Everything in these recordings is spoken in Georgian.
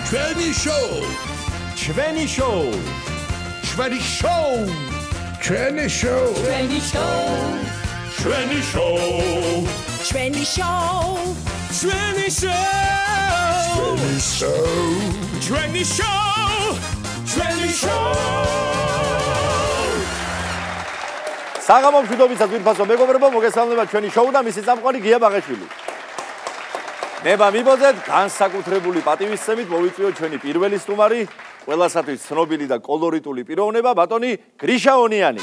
ჩვენი შოუ ჩვენი შოუ ჩვენი შოუ ჩვენი შოუ ჩვენი შოუ ჩვენი შოუ ჩვენი შოუ ჩვენი შოუ ჩვენი შოუ ჩვენი შოუ საღამო მშვიდობისა ძვირფასო მეგობრებო მოგესალმება ჩვენი შოუ და მისი წამყვანი გია ბაღეშვილი ნება მიბოძეთ განსაკუთრებული პატივისცემით მოვიწვიოთ ჩვენი პირველი სტუმარი ყველასათვის ცნობილი და კოლორიტული პიროვნება ბატონი გრიშა ონიანი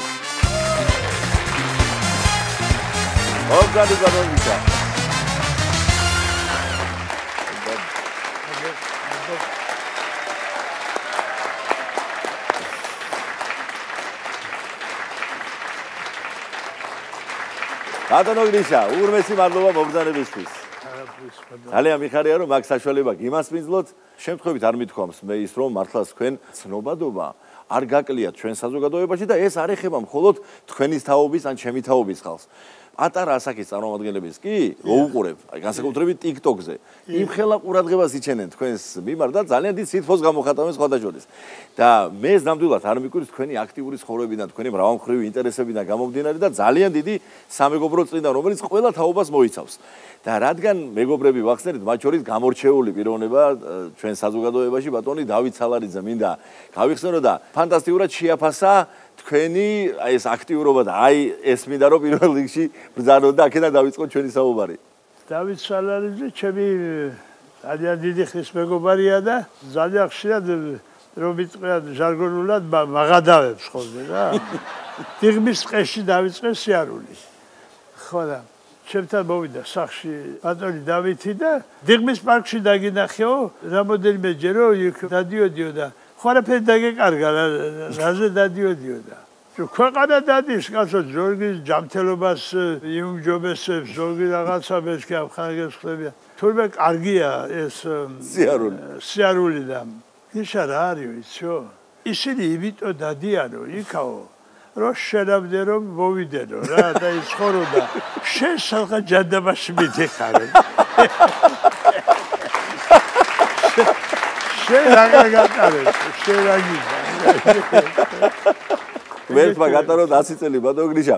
მოგდადი ბატონი გრიშა ბატონო გრიშა უღრმესი მადლობა მოგზაურობისთვის ძალიან მიხარია რომ მაგ საშუალება გიმასპინძლოთ შემთხვევით არ მithქვამს მე ის რომ მართლაც თქვენ ცნობადობა არ გაკლიათ ჩვენ საზოგადოებაში და ეს არ ეხება მხოლოდ თქვენის თაობის ან ჩემი თაობის ხალხს პატარა ასაკის წარმომადგენლებს კი მოუყურებ აი განსაკუთრებით TikTok-ზე იმ ხელა ყურადღებას იჩენენ თქვენს მიმართ და ძალიან დიდ სითბოს გამოხატავენ სხვადასხვა და მე ნამდვილად არ მიკვირს თქვენი აქტიური ცხოვრებიდან თქვენი მრავალმხრივი ინტერესებიდან გამომდინარე და ძალიან დიდი სამეგობრო წინდა რომელიც ყველა თაობას მოიცავს და რადგან მეგობრები ვახსენეთ მათ შორის გამორჩეული პიროვნება ჩვენ საზოგადოებაში ბატონი დავით სალარიძე მინდა გავიხსენო და ფანტასტიკურად შეაფასა თქვენი აი ეს აქტიურობა და აი ეს მინდა რომ პირველ რიგში ბრძანოთ და აქედან დავიწყოთ ჩვენი საუბარი. დავით სალარიძე ჩემი ძალიან დიდი ხნის მეგობარია და ძალიან ხშირად რომ ვიტყვიათ ჟარგონულად მაღადავებს ხოლმე რა. დიღმის ტყეში დავიწყე სიარული. ხო და ჩემთან მოვიდა სახში ბატონი დავითი და დიღმის პარკში დაგინახეო რამოდენიმე ჯერო იქ დადიოდიო და ხარაფერი დაგეკარგა რაზე დადიოდიო და ქვეყანა დადის კაცო ზორგის ჯამთელობას იუმჯობესებს ზორგი რაღაცა მესკი ამხანგებს ხლებია თურმე კარგია ეს სიარული და ისა რა არის იცო ისინი იმიტომ დადიანო იქაო რო შენამდე რომ მოვიდენო რა და იცხოვრო და შენ სალღა ჯანდაბაში მიდიხარე შენ რა გატარებს შენ რა გიგა ვერტმა გატარო 100 წელი ბატონო გრიშა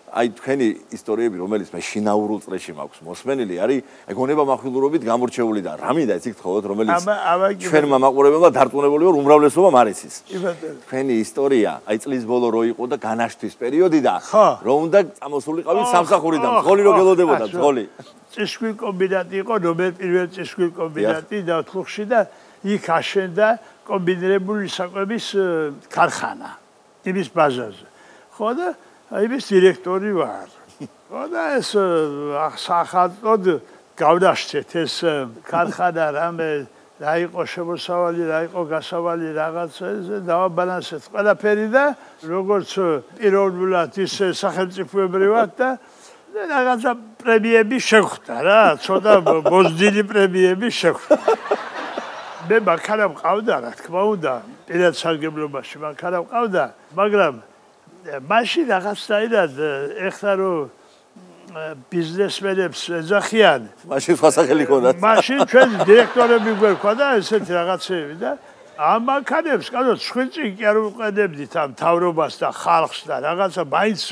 აი თქვენი ისტორიები რომელიც მე შინაურულ წრეში მაქვს მოსმენილი არის აი გონება מחვილურობით გამორჩეული და რა მინდა იცი გთხოვოთ რომელიც ჩვენმა მაყურებელმა დარწმუნებული ვარ უმრავლესობამ არ იცის თქვენი ისტორია აი წლის ბოლო რო იყო და განაშთვის პერიოდი და რომ უნდა წამოსულიყავით სამსახურიდან ძღოლი რო გელოდებოდა ძღოლი წისქვილი კომბინატი იყო ნომერ პირველი წისქვილი კომბინატი და თლუხში და იქ აშენდა კომბინირებული საკვების ქარხანა იმის ბაზაზე ხო და იმის დირექტორი ვარ ხო და ეს სახალხოდ გავდაშთეთ ეს ქარხანა რამე რა იყო შემოსავალი რა იყო გასავალი რაღაცა დავაბალანსეთ ყველაფერი და როგორც პიროვნულად ისე სახელმწიფოებრივად და რაღაცა პრემიები შეხვდა რა ცოტა მოზრდილი პრემიები შეხვდა მე მანქანა მყავდა რა თქმა უნდა პირად სარგებლობაში მანქანა მყავდა მაგრამ მაშინ რაღაცნაირად ეხლა რომ ბიზნესმენებს ეძახიან მაშინ სხვა სახელი ქონდათ მაშინ ჩვენ დირექტორები გვერქვა და ესეთი რაღაცები და ამ მანქანებს კაცო ცხვილწინ კი არ უყენებდით ამ თავრობას და ხალხს და რაღაცა მაინც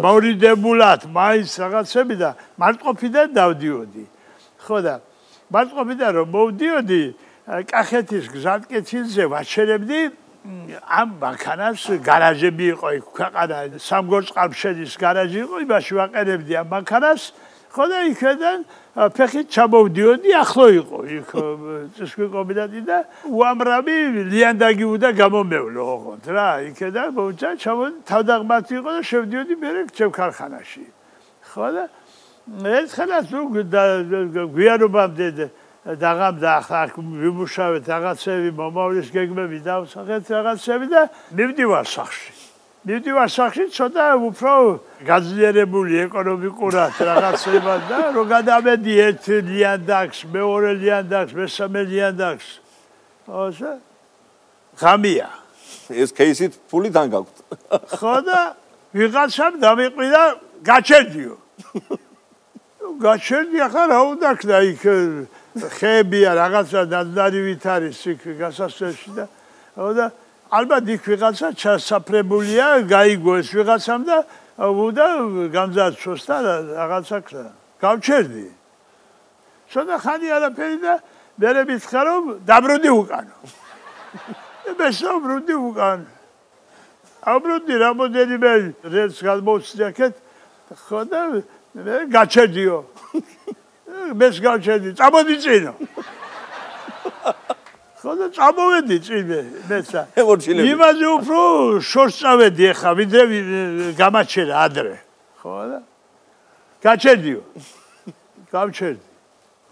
მორიდებულად მაინც რაღაცები და მარტყოფიდან დავდიოდი ხო და მარტყოფიდან რომ მოვდიოდი კახეთის გზატკეცილზე ვაჩერებდი ამ მანქანას გარაჟები იყო იქ ქვეყანა სამგორწყალშენის გარაჟი იყო იმაში ვაყენებდი ამ მანქანას ხო და იქიდან ფეხით ჩამოვდიოდი ახლო იყო იქ წისქვილი კომბინატი და უამრავი ლიანდაგი უნდა გამომევლო ოღონდ რა იქიდან მოვიდა თავდაღმართი იყო და შევდიოდი მე ჩემ ქარხანაში ხო და ერთხელაც გვიანობამდე დაღამდა ახლა ვიმუშავეთ რაღაცები მომავლის გეგმები დავსახეთ რაღაცები და მივდივარ სახში ცოტა უფრო გაძლიერებული ეკონომიკურად რაღაცება და რო გადავედი ერთ ლიანდაგს მეორე ლიანდაგს მესამე ლიანდაგს ოსა ღამია ეს кейსით ფულიდან გაქვთ ხო და ვიღაცამ დამიყვინა გაჩერდიო გაჩერდი ახლა რა უნდა ქნა იქ ხეებია რაღაცა ნადნარივით არის იქ გასასვლელში და ალბათ იქ ვიღაცა ჩასაფრებულია, გაიგოს ვიღაცამ და უდა გამძარცვოს და რაღაცა ქრა. გავჩერდი. ცოტა ხანი არაფერი და მერე მითხრა რომ დაბრუნდი უკანო. მე შევბრუნდი უკან. აბრუნდი რამოდენიმე რელს გადმოვცდიაქეთ ხო და მე გაჩერდიო. მეც გავჩერდი, წამოდი წინო. ხო და წამოვედი წინე მეცა. იმაზე უფრო შორს წავედი ახლა, ვიდრე გამაჩერა ადრე. ხო და გაჩერდიო. გავჩერდი.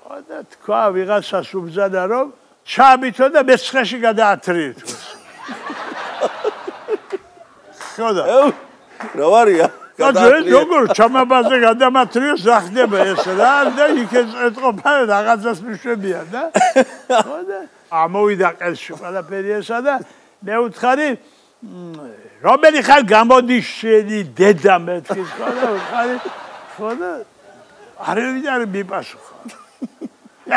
ხო და თქვა ვიღაცას უბრძანა რომ ჩამითო და მეცხეში გადაათრიეთ. ხო და რა ვარია? როგორ ჩამაბაზე გადამათრიოს რა ხდება ეს რა და იქ ეთყობა რაღაცას მიშვებიან და ხო და ამოვიდა ყელში ყველაფერი ესა და მე ვთხარი რომელი ხარ გამოდი შენი დედა მეთქის ხო და ვთხარი ხო და არ მიპასუხა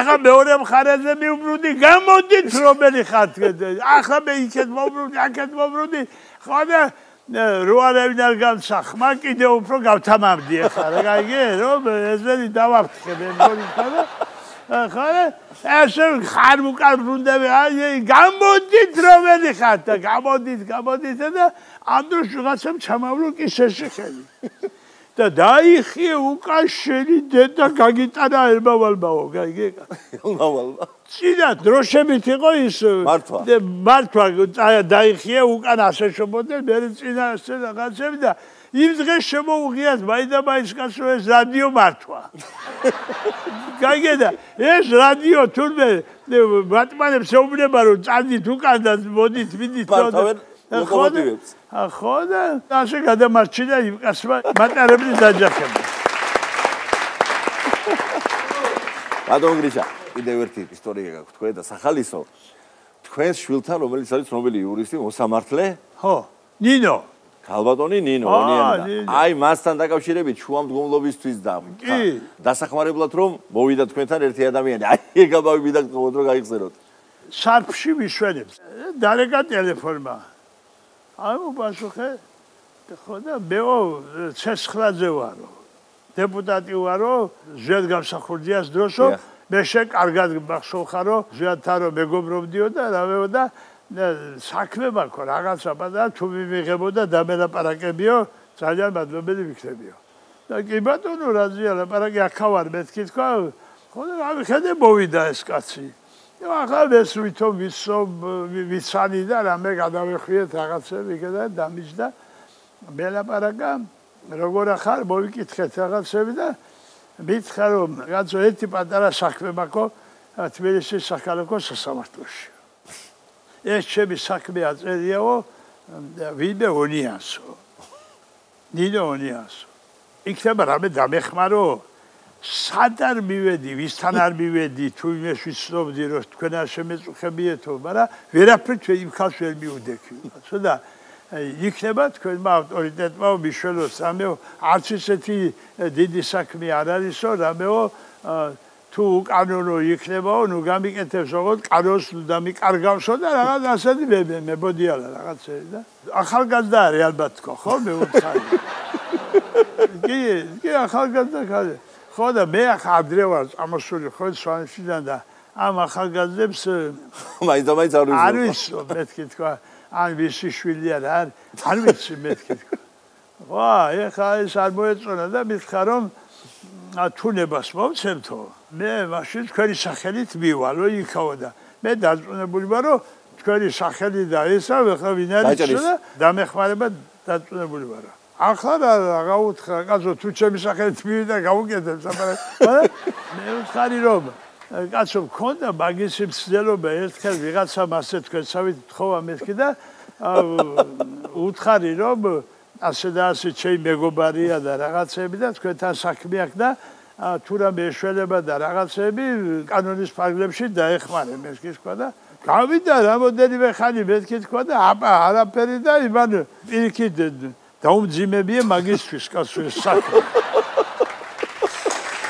ახლა მეორე მხარეზე მივბრუნდი გამოდით რომელი ხარ ახლა მე იქეთ მოვბრუნდი აქეთ მოვბრუნდი ხო და როარავინ არ გამსახმა კიდე უფრო გავთამამდი ახლა რა გაიგე რომ ესენი დავაფრთხე მე მგონი ხო ესე ხარ უკარბრუნდები აი გამოდით რომელი ხარ და გამოდით და ამ დროს ვიღაცამ ჩამავლო კისერში ხელი და დაიხიე უკან შენი დედა გაგიტანა ელმავალბაო გაიგე ელმავალბა წინა დროშებით იყო ის მართვა დაიხიე უკან ასე შობოდნენ მე წინა ასე რაღაცები და იმ დღეს შემოუღიათ მაინდა-მაინც კაცო ეს რადიო მართვა გაიგე და ეს რადიო თურმე ბატმანებს ეუბნება რომ წადით უკან და მოდით ვიდით ლოკომოტივებს ხო და ასე გადამარჩინა იმ კაცმა მატარებლის დაჯახება ბატონ გრიშა კიდევ ერთი ისტორია გაქვთ თქვენ და სახალისო თქვენს შვილთან რომელიც არის ცნობილი იურისტი მოსამართლე ხო ნინო ქალბატონი ნინო აი მასთან დაკავშირებით შუამდგომლობისთვის და დასახმარებლად რომ მოვიდა თქვენთან ერთი ადამიანი აი ეგაბავი და რომ გაიხსენოთ სარფში ვიშვენებს დარეკა ტელეფონმა აი მოპასუხე ხო და მეო ცეცხლაძე ვარო დეპუტატი ვარო ჟეთ გამსახურდიას დროსო მე შეკარგად მახსოვხარო ჟეთარო მეგობრობდიო და რავეო და საქმე მაქვს რაღაცა და თუ მივიღებოდა დამელაპარაკებიო ძალიან მადლობელი ვიქნებიო და კი ბატონო რაზეა ლაპარაკი ახავარ მეთქი თქვა ხო და ამიხედე მოვიდა ეს კაცი ახლა ეს ვითომ ვიცანი და რამე გადავეხვიეთ რაღაცები და დამიჯდა მელაპარაკა როგორ ახარ მოვიკითხეთ რაღაცები და მითხრა რომ რაღაცა ერთი პატარა საქმე მაქვს თბილისის საქალაქო სასამართლოში ეს ჩემი საქმე აწერიაო ვინმე ონიასო ნინო ონიასო იქნება რამე დამეხმარო სად არ მივედი ვისთან არ მივედი თუ იმეს ვიცნობდი რომ თქვენ არ შემეწუხებიეთო მაგრამ ვერაფრით იმ ხალხს ვერ მიუდექი და იქნება თქვენმა ავტორიტეტმა მიშველოს რამეო არც ისეთი დიდი საქმე არ არისო რამეო თუ უკანონო იქნებაო ნუ გამიკეთებს როგორც კანონს დამიკარგავსო და რაღაც ასეთი მებოდიალა რაღაცები და ახალგაზრდა არის ალბათ თქო ხო მე ვუცხარი კი ახალგაზრდა ხარ ხო და მე ახლა ადრე ვარ წამოსული ხო სვანეთიდან და ამ ახალგაზრდებს მაინც არ ვიცი მეთქი თქვა ან ვისი შვილი არ ვიცი მეთქი თქვა ვა ეხა ეს არ მოეწონა და მითხრა რომ თუნებას მოვცემთო მე მაშინ თქვენი სახელით მივალო იქაო და მე დაწუნებული ვარო თქვენი სახელი და ესა ხა ვინ არის და დამეხმარება დაწუნებული ვარო ახლა რა უთხრა კაცო თუ ჩემი სახელით მივიდა გავუკეთებ საპარაკო მე ვთხარი რომ კაცო მქონდა მაგისი მცდელობა ერთხელ ვიღაცამ ასე თქვენსავით თხოვა მეთქი და უთხარი რომ ასე და ასე ჩემი მეგობარია და რაღაცები და თქვენთან საქმე აქვს და თუ რამე ეშველება და რაღაცები კანონის ფარგლებში დაეხმარე მეთქი თქვა და გავიდა რამოდენიმე ხანი მეთქი თქვა და არაფერი და იმან პირიქით დაუმძიმებია მაგისთვის კაცო ეს საქმე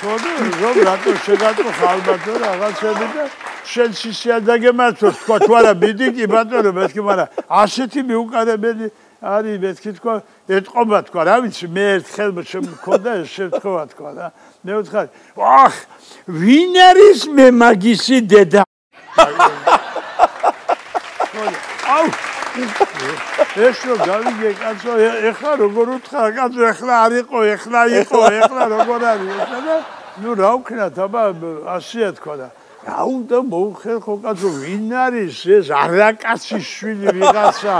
რომ რატო შეგატყო ალბათ რაღაცები და შენ სისიადაგე მართო თქვა თუ არა მიდი კი ბატონო მეთქი მაგრამ ასეთი მიუყარებელი არის მეთქი თქვა ეთყობა თქვა რა ვიცი მე ერთხელ შემქონდა ეს შეთქვა თქვა და მე ვთხარი ახ ვინ არის მე მაგისი დედა აუ ეს რო გავიგე კაცო ეხლა როგორ უთხარ კაცო ეხლა არ იყო ეხლა როგორ არის ესა და ნუ რა ვქნათ აბა ასია თქვა და აუ და მოუხერხო კაცო ვინ არის ეს არაკაცის შვილი ვიღაცა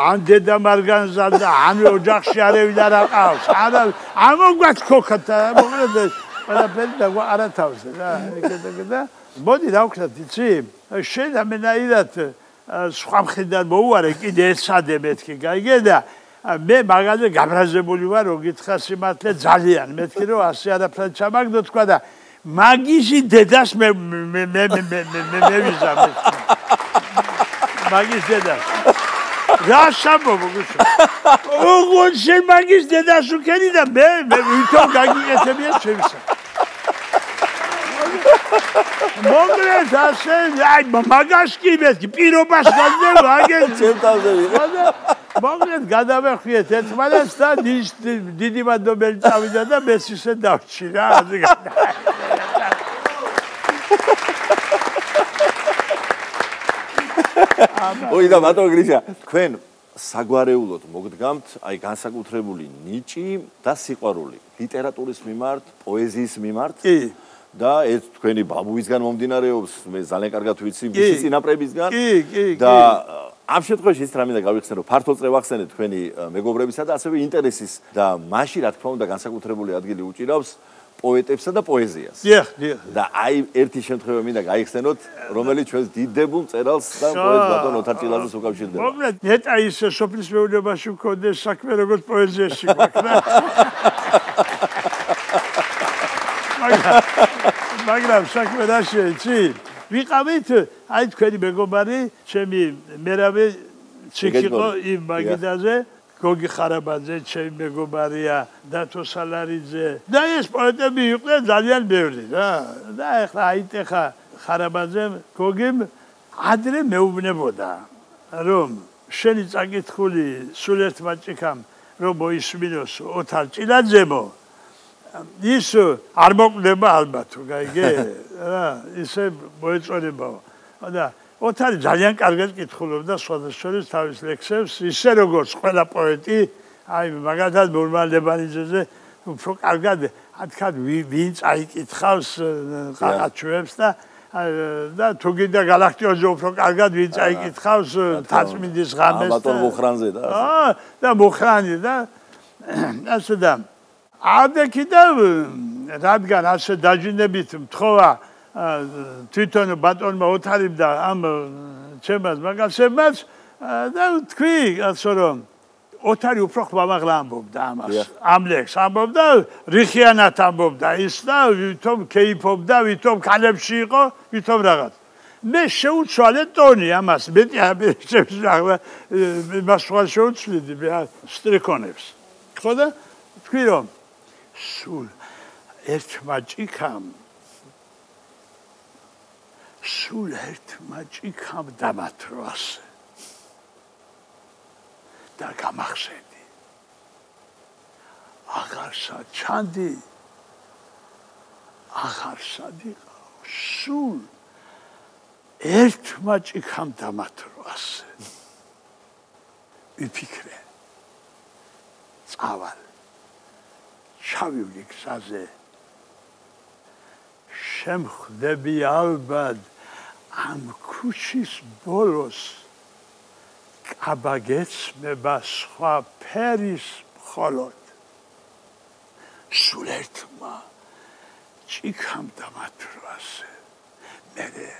ან დედა მარგანზა და ან ოჯახში არავინ არ აყავს არა ამოგვათ ქოქათა მოკლედ ყველაფერი და არათავზე რა ეგედა მოდი რა ვქნათ იცი შენ ამენაირად სხვა მხრიდან მოუარე კიდე ეცადე მეთქი გაიგე და მე მაგაზე გაბრაზებული ვარ რო გითხრა სიმართლე ძალიან მეთქი რომ ასე არაფრად ჩამაგდო თქვა და მაგისი დედას მე ვიზა მეთქი მაგის დედას რა სამბობო გუშინ ოღონ შენ მაგის დედას უქენი და მე ვითომ გაგიკეთებია ჩემსა მოგრეს ასე აი მაგას კი მეთქი პირობას გაძებ აგენ ჩემთავზე ვიღე მოგრეს გადავეხვიეთ ერთმანეთს და დიდი მადლობელი წავიდა და მეც ისე დავჭი რა ოი და ბატონო გრიშა თქვენ საგვარეულოდ მოგდგამთ აი განსაკუთრებული ნიჭი და სიყვარული ლიტერატურის მიმართ პოეზიის მიმართ კი და ეს თქვენი ბაბუისგან მომდინარეობს მე ძალიან კარგად ვიცი მისი წინაპრებისგან და ამ შემთხვევაში ის რამე და გავიხსენე რომ ფართო წრე ვახსენეთ თქვენი მეგობრებისა და ასევე ინტერესის და მაშინ რა თქმა უნდა განსაკუთრებული ადგილი უჭირავს პოეტებსა და პოეზიას. დიახ. და აი ერთი შემთხვევა მინდა გაიხსენოთ, რომელიც ჩვენს დიდებულ მწერალს და პოეტ ბატონ ოთარ ჭილაძეს უკავშირდება. მოკლედ, ნეტა ის სოფლის მეურნეობაში მქონდეს საქმე როგორც პოეზიაში გვაქვს. მაგრამ საქმე რა შეიცი? ვიყავით აი თქვენი მეგობარი, ჩემი მერავე ჩიქიყო იმ მაგიდაზე. გოგი ხარაბაძე, ჩემი მეგობარია, დათო სალარიძე და ეს პოეტები იყვნენ ძალიან ბევრი რა. და ეხლა აიტეხა ხარაბაძემ გოგიმ ადრე მეუბნებოდა, რომ შენი წაკითხული სულ ერთმა ჭიქამ რომ მოისმინოს ოთარ ჭილაძემო, ის არ მოკვდება ალბათ, გაიგე? რა, ისე მოეწონებაო. და ოთარი ძალიან კარგად კითხულობდა სხვადასხვა თავის ლექსებს, ისე როგორც ყველა პოეტი, აი მაგალითად მურმანლებანიძეზე უფრო კარგად ათქად ვინ წაიკითხავს ყაყაჩუებს და თუ გინდა გალაქტიოზზე უფრო კარგად ვინ წაიკითხავს თაწმინდის ღამეს და ბატონ მუხრანზე და და მუხრანი და ასე და ადექი და რადგან ასე დაჯინებით მთხოვა თვითონ ბატონმა ოთარიმ და ამ ჩემს მაგალსებმაც და თქვი ასე რომ ოთარი უფრო ხმამაღლა ამბობდა ამას ამ ლექს ამბობდა რიხიანად ამბობდა ის და ვითომ კეიფობდა ვითომ ქალებში იყო ვითომ რაღაც მე შეუცვალე ტონი ამას მეტი აღვა მას სხვა შეუცვლიდი მე სტრიქონებს ხო და თქვი რომ სულ ერთმა ჭიქამ სულ ერთმა ჭიქამ დამათროს და გამახსენდი აღარსა ჩანდი აღარსა დიყავ სულ ერთმა ჭიქამ დამათროს ვიფიქრე წავალ ჩავივლი გზაზე შემხვდები ალბათ ამ ქუჩის ბოლოს კაბაგეცმება სხვა ფერის მხოლოდ სულ ერთმა ჭიქამ დამათრვასე მერე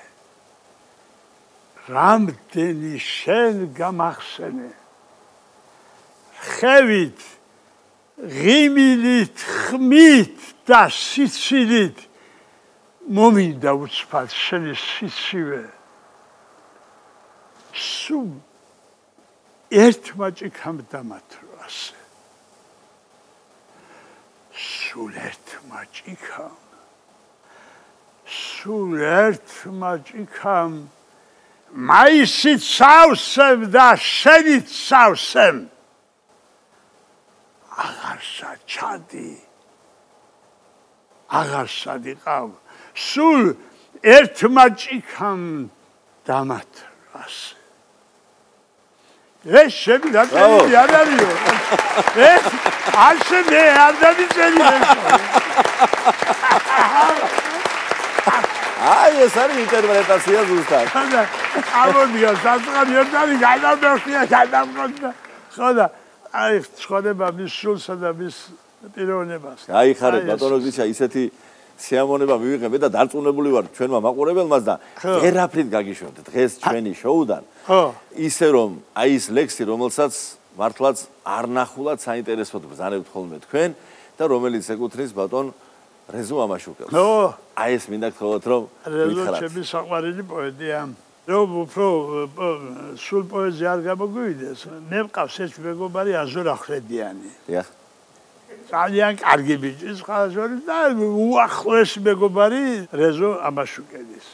რამდენი შენ გამახსენე ხევით ღიმილით ხმით და სიცილით მომინდა უცბად შენი სიცივე სულ ერთმა ჭიქამ დამათრვასე სულ ერთმა ჭიქამ სულ ერთმა ჭიქამ მაისით სავსემ და შენით სავსემ აღარსა ჩადი აღარსა დიყავ სულ ერთმა ჭიქამ დამათრას ეს შემიდაკელი არ არისო ეს არშენე არ დამიწელი აი ეს არის ინტერპრეტაცია ზუსტად ამოდია საწყარი ერთარი გადამეხია გადამყოდა ხოდა აი ცხოვრება მის სულსა და მის პიროვნებას გაიხარეთ ბატონო გრიშა ისეთი სიამონება მივიღებე და დარწმუნებული ვარ ჩვენმა მაყურებელმაც და ვერაფრით გაგიშვებთ დღეს ჩვენი შოუდან ისე რომ აი ეს ლექსი რომელსაც მართლაც არ ნახულად საინტერესოდ ბრძანებთ ხოლმე თქვენ და რომელიც ეკუთვნის ბატონ რეზო ამაშუკელს აი ეს მინდა გთხოვოთ რომ რეზო ჩემი საყვარელი პოეტია რომ უფრო სულ პოეზია არ გამოგვივიდეს მე მყავს ეს მეგობარი აზორ ახრედიანი დიახ ძალიან კარგი ბიჭი ხალხური და უახლოესი მეგობარი რეზო ამაშუკელის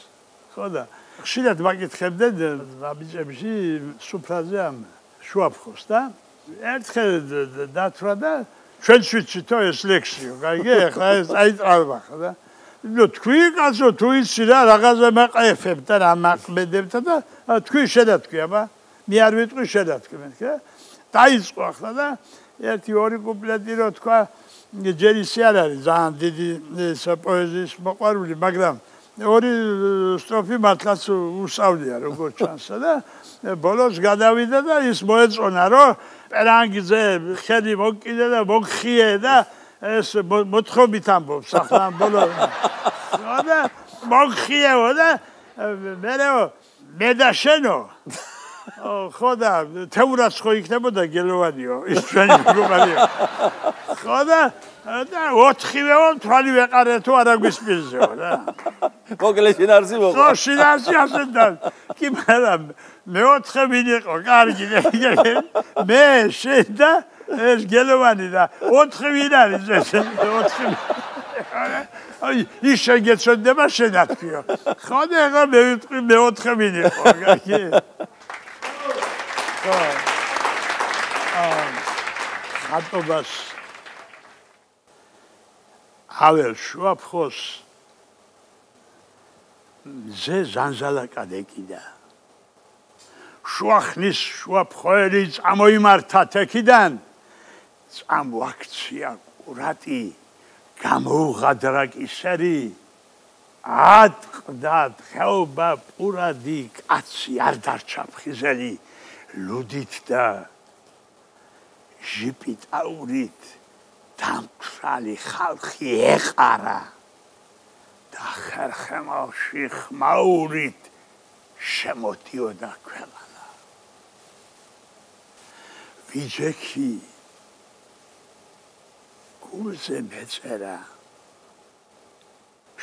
ხო და ხშირად მაკითხებდნენ ბიჭებში სუფრაზე ამ შუაფხოს და ერთხელ დათვრა და ჩვენც ვიცითო ეს ლექსიო გაიგე ახლა ეს აიწყალმა ხო და ნუ თქვი კაცო თუ იცი რა რაღაცა მაყეფებ და რა მაყმედებთ და თქვი შედათქვი აბა მე არ ვიტყვი შედათქვი მეთქე დაიწყო ახლა და ერთი ორი კუპლეტი რო თქვა ჯერ ისე არ არის ძალიან დიდი პოეზიის მოყვარული მაგრამ ორი სტროფი მართლაც უსწავლია როგორც ჩანს და ბოლოს გადავიდა და ის მოეწონა რომ პერანგზე ხელი მოკიდე და მოგხიე და ეს მოთხრობით ამბობს ახლა ბოლოს და მოგხიეო და მე და შენო ხო და თეურაც ხო იქნებოდა გელოვანიო ის ჩვენი მეგობარია ხო და 4-ვეო თვალი ვეყარე თუ არა გვისპირზეო რა მოკლე შინარსი მოყვა ხო შინარსი ასენდა კი მაგრამ მე 4 მინიყო კარგი მე შენ და ეს გელოვანი და 4 ვინ არის ეს 4 აი ის შეგეცოდება შენათქიო ხო და ახლა მე ვიტყვი მე 4 მინიყო კარგი ხატობას აվել შუაფხოს ზე ზანზალაკად ეკიდა შუახნის შუაფხოელი წამოიმართა თექიდან წამოაქცია ყურატი გამოუღადრა კისერი ატყდა ხეობა პურადი კაცი არ დარჩა ფხიზელი ლუდით და ჟიპიტაურით დამთრალი ხალხი ეყარა და ხერხემალში ხმაურით შემოდიოდა ქვეყანა ვიჯექი გულზე მეწერა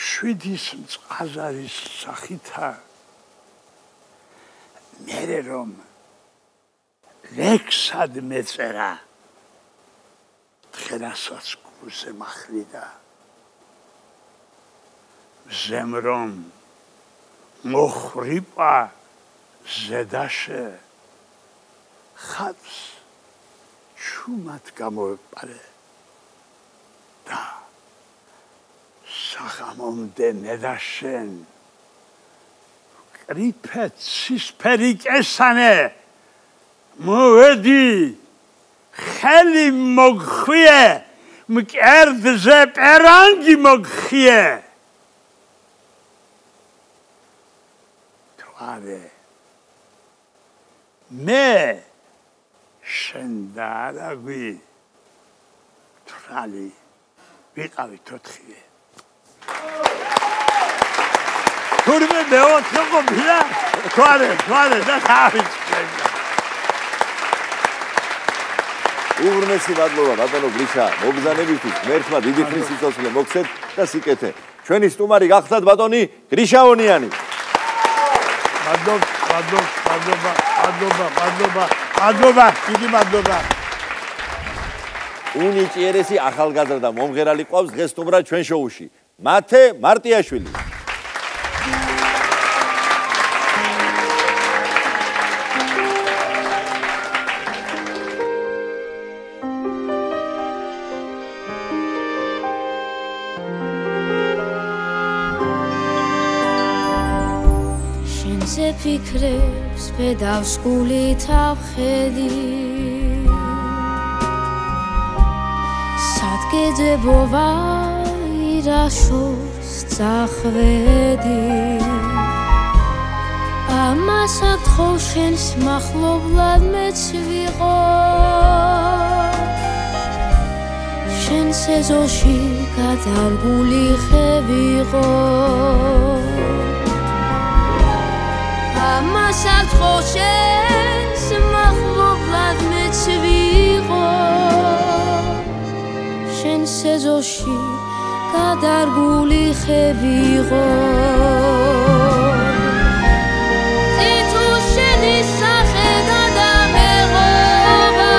შვიდის მწყაზარის სახითა მერე რომ ლექსად მეწერა დღენასაც გულზე მახლიდა ზემრომ მოხრიპა ზედაშე ხატს ჩუმად გამოვეპარე და საღამომდე ნედაშენ კრიფეთ სისფერი კესანე მოვედი ხელი მოგხვიე მკერდზე პერანგი მოგხიე თვარე მე შენ და არაგვი თრალი ვიყავი თოთხიე თურმე მეოთხე ყოფილა თვარე და თავიცე უღრმესი მადლობა ბატონო გრიშა მოგზანებისთვის ღმერთმა დიდი ხნის სიცოცხლე მოგცეთ და სიკეთე ჩვენი სტუმარი გახდათ ბატონი გრიშაონიანი მადლობა დიდი მადლობა უნიჭიერესი ახალგაზრდა მომღერალი ყავს დღეს სტუმრად ჩვენ შოუში. მათე მარტიაშვილი. შენზე ფიქრებს ბედავს გულით ავხედი სადგედებოვა ირაშოს წახვედი ამას აკთხო შენს მახლობლად მეც ვიყო შენს ეზოში გადარგული ხე ვიყო ამას აკთხო შენს მახლობლად მეც ვიყო შენს ეზოში გადარგული ხე ვიყო თითო შენი სახე გადამეღობა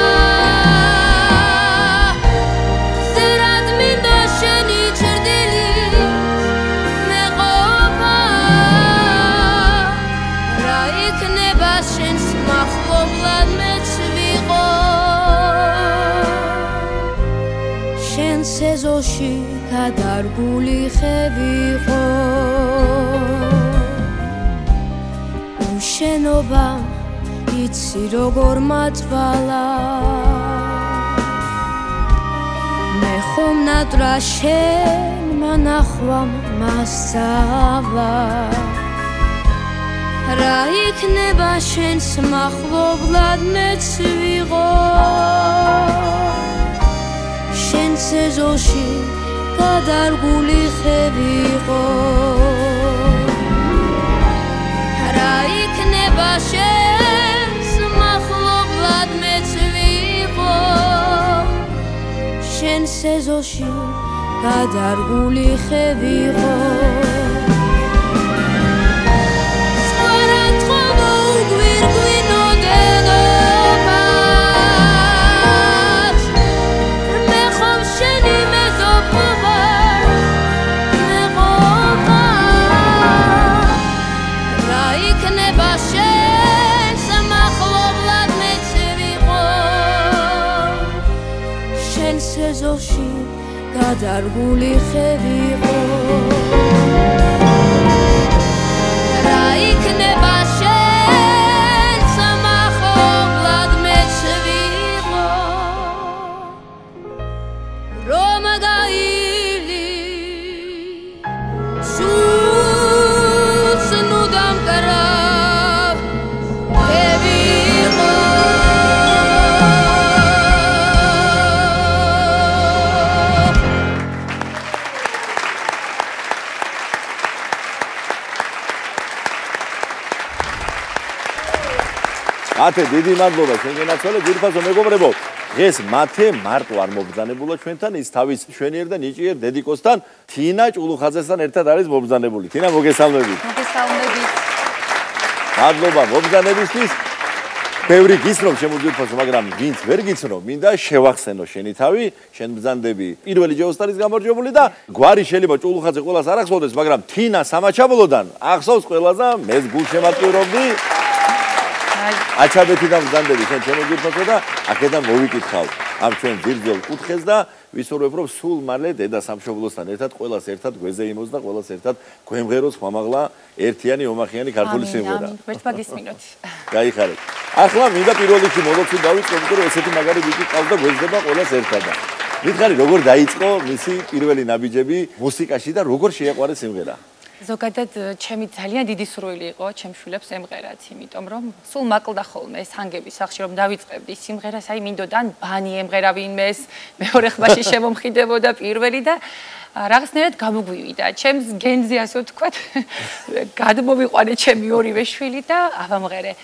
ზერად მინდა შენი ჭრდილი მეღობა რა იქნება შენს მახლობლად მეც ვიყო შენს ეზოში გადარგული ხე ვიყო უშენობამ იცი როგორ მაწვალა მე ხომ ნატრა შენმა ნახვამ მასწავლა რა იქნება შენს მახლობლად მეც ვიყო შენს ეზოში გადარგული ხე ვიყო რა იქნება შენს მახლობლად მეც ვიყო შენს ეზოში გადარგული ხე ვიყო ეზოში გადარგული ხე ვიყო რა იქნება შენს მახლობლად მეც ვიყო რომ გაილი სულს ნუ დამკრავ ხე ვიყო მათე დიდი მადლობა ჩვენგენაცვალე ძირფასო მეგობრებო დღეს მათე მარტო არ მობრძანებულა ჩვენთან ის თავის შვენიერ და ნიჭიერ დედიკოსთან თინა ჭულუხაძესთან ერთად არის მობრძანებული თინა მოგესალმებით მადლობა მობრძანებისთვის ბევრი გიცნობ შემოძირფასო მაგრამ ვინც ვერ გიცნო მინდა შევახსენო შენი თავი შენ ბრძანდები პირველი ჯეოსტარის გამარჯვებული და გვარი შეიძლება ჭულუხაძე ყველას არ ახსოვდეს მაგრამ თინა სამაჩაბლოდან ახსოვს ყველას და მე გულშემატკივრობდი აჩაბეთიდან ბრძანდები შენ შემოგვიფრთხო და აქედან მოვიკითხავ ამ ჩვენ ძირძელ კუთხეს და ვისურვებ რომ სულ მალე დედა სამშობლოსთან ერთად ყველას ერთად გვეზე იმოს და ყველას ერთად გვემღეროს ხმამაღლა ერთიანი ომახიანი ქართული სიმღერა. ერთმა გისმინოთ. გაიხარეთ. ახლა მინდა პირველ რიგში მოლოცვით დავიწყო, იმიტომ რომ ესეთი მაგარი ბიჭი ყავს და გვეძდება ყველას ერთად. მითხარი როგორ დაიწყო მისი პირველი ნაბიჯები მუსიკაში და როგორ შეაყვარეს სიმღერა? ზოგადად ჩემი ძალიან დიდი სურვილი იყო ჩემ შვილებს ემღერათ, იმიტომ რომ სულ მაკლდა ხოლმე სანგების სახში რომ დავიწყებდი სიმღერას, აი მინდოდა ბანი ემღერა ვინმეს, მეორე ხმაში შემომხიდებოდა პირველი და რაღაცნაირად გამოგვივიდა. ჩემს გენზე ასე ვთქვათ, გადმოვიყვანე ჩემი ორივე შვილი და ავამღერე.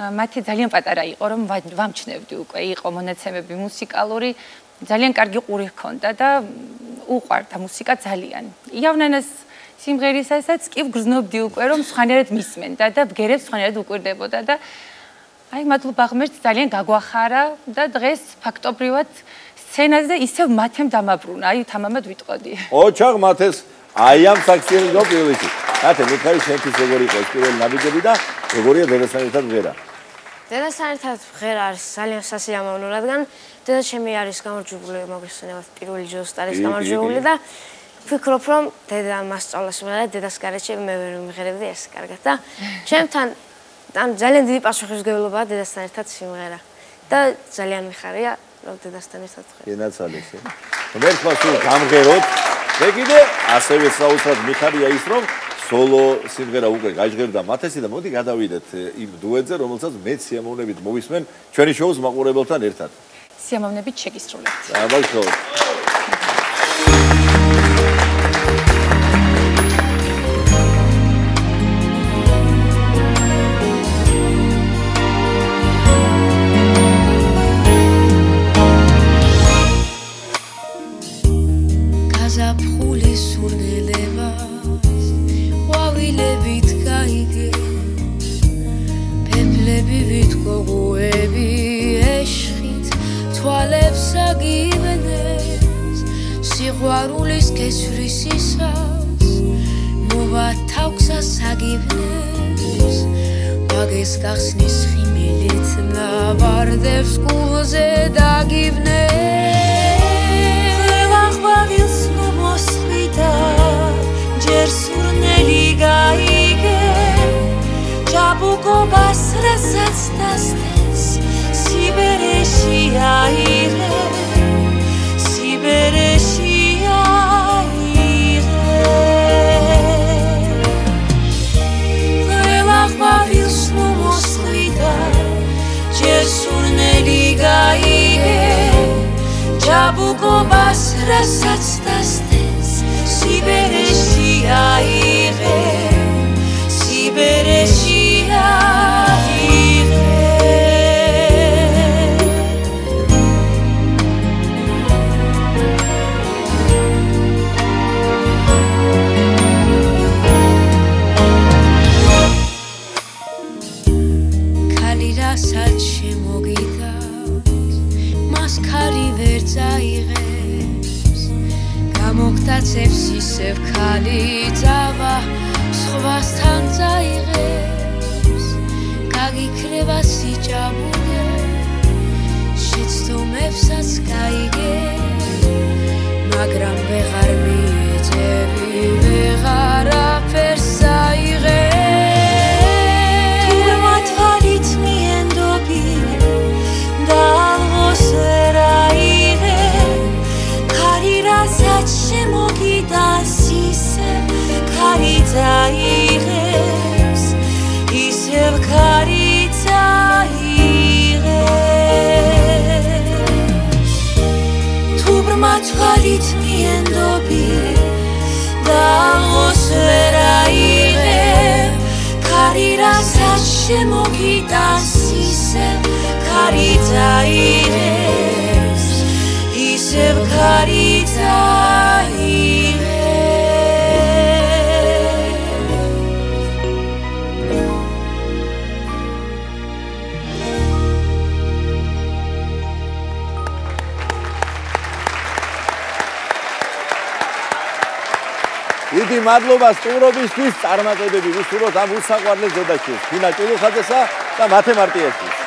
მათი ძალიან პატარა იყო, რომ ვამჩნევდი უკვე, იყო მონაცემები მუსიკალური, ძალიან კარგი ყური ჰქონდა და უყვარდა მუსიკა ძალიან. იავნანას სიმღერისასაც კი ვგრძნობდი უკვე რომ სხვანაირად მისმენდა და ბგერებს სხვანაირად უკვირდებოდა და აი მადლობა ღმერთს ძალიან გაგვახარა და დღეს ფაქტობრივად სცენაზე და ისევ მათემ დამაბრუნა, აი თამამად ვიტყოდი. ოჩაღ მათეს აი ამ საქსიერი გოპილისი. ათე მიხარი შენთვის როგორი იყო პირველი ნაბიჯები და როგორია დედასთან ერთად მღერა? დედასთან ერთად მღერა არის ძალიან სასიამოვნო, რადგან დედა ჩემი არის გამარჯვებული, მოგესწრებათ პირველი ჯოსტარის გამარჯვებული და ვფიქრობ, რომ დედა მასწავლა სიმღერა, დედას გარეთ მე ვერ ვიმღერებდი ეს კარგად და ჩემთან ძალიან დიდი პასუხისმგებლობაა დედასთან ერთად სიმღერა და ძალიან მიხარია, რომ დედასთან ერთად ვღერა. გენაცალისი. მერქმა სულ გამღეროთ. მე კიდე ასევე საოცრად მიხარია ის, რომ სოლო სიმღერა უკვე გაჟღერდა მათესი და მოდი გადავიდეთ იმ დუეტზე, რომელსაც მეც სიამოვნებით მოვისმენ ჩვენი შოუს მაყურებელთან ერთად. სიამოვნებით შეგისრულებთ. დაბალშოთ. გაზაფხული სულელებას ყვავილებით გაიგე ფემლები ვითქოგუები ეშხით თვალებს აგიბნეს სიყვარულის გესვრისისას მოვა თავქსას აგიბნეს ვაგეს გახსნის ხიმილით ნავარდებს კულზე დაგიბნეს ყვავილს მოსვიდა ჯერ სურნელი გაიგე ჭაბუკობას რასაც დასდეს სიბერეში აიღე სიბერეში აიღე ყვავილს მოსვიდა ჯერ სურნელი გაიგე ჭაბუკობას რასაც დასდეს სიბერეში აიღე სიბერეში აიღე ქალი რასაც შემოგიდავს მას ქარი ვერ წაიღებს გამოგტაცებს ისევ ქალი ძავა სხვასთან წაიღებს გაგიქრება სიჭაბულე შეცდომებსაც გაიგე მაგრამ ვეღარ მიეძები ვეღარაფერს აიღე თურმა თვალით მიენდობი და ალღოს ვერ აიღე ქარი რასაც შემოგიდას ისევ ქარი წაიღებს ისევ ქარი წაიღებს თურმა თვალით მიენდობი და ალღოს ვერ აიღე ქარი რასაც შემოგიდას ისევ ქარი წაიღებს ისევ ქარი წაიღებს დიდი მადლობა სტუმრობისთვის, წარმატებები ვისურვოთ ამ უსაყვარლეს დედაშვილს, ფინა ჭულუხაძესა და მათე მარტიაშვილს.